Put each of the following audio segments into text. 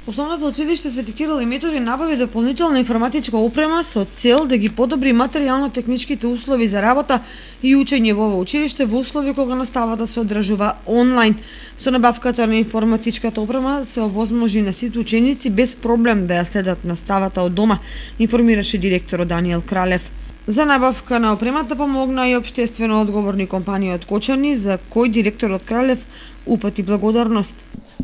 Основното училиште Свети Кирил и Методи набави дополнителна информатичка опрема со цел да ги подобри материјално-техничките услови за работа и учење во ова училиште во услови кога наставата се одржува онлайн. Со набавката на информатичката опрема се овозможи на сите ученици без проблем да ја следат наставата од дома, информираше директорот Даниел Кралев. За набавка на опремата помогна и општествено одговорни компании од Кочани, за кој директорот Кралев упати благодарност.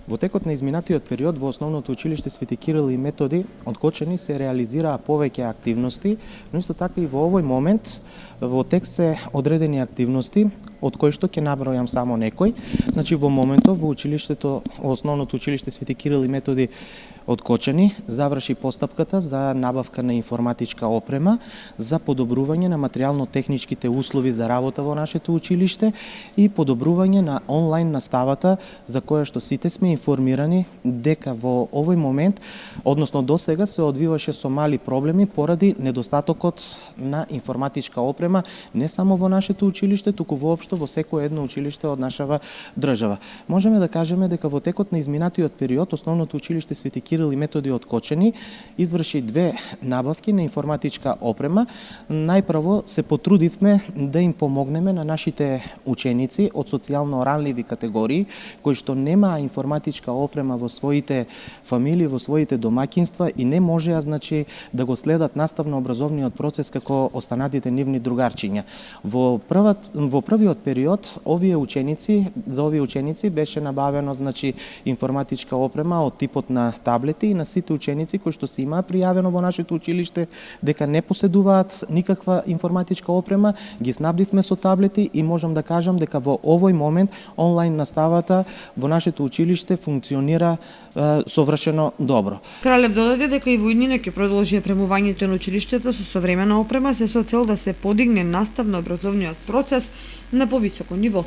Во текот на изминатиот период во Основното училиште Свети Кирил и Методи од Кочани се реализираа повеќе активности, но исто така и во овој момент во текст се одредени активности, од кои што ќе набројам само некој. Значи во моментов во училиштето, Основното училиште Свети Кирил и Методи од Кочани заврши постапката за набавка на информатичка опрема за подобрување на материјално-техничките услови за работа во нашето училиште и подобрување на онлайн наставата, за која што сите сме информирани дека во овој момент, односно досега се одвиваше со мали проблеми поради недостатокот на информатичка опрема не само во нашето училиште, туку воопшто во секое едно училиште од нашава држава. Можеме да кажеме дека во текот на изминатиот период Основното училиште Свети Кирил и Методи од Кочани изврши две набавки на информатичка опрема. Најпрво се потрудивме да им помогнеме на нашите ученици од социјално ранливи категории кои што немаа информатичка опрема во своите фамилии, во своите домаќинства и не можеа да го следат наставно-образовниот процес како останатите нивни другарчиња. Во првиот период за овие ученици беше набавено информатичка опрема од типот на таблети и на сите ученици кои што се имаа пријавено во нашето училиште дека не поседуваат никаква информатичка опрема, ги снабдивме со таблети и можам да кажам дека во овој момент онлайн наставата во нашето училиште функционира совршено добро. Кралев додаде дека и во иднина ќе продолжи опремувањето на училиштето со современа опрема, се со цел да се подигне наставно-образовниот процес на повисоко ниво.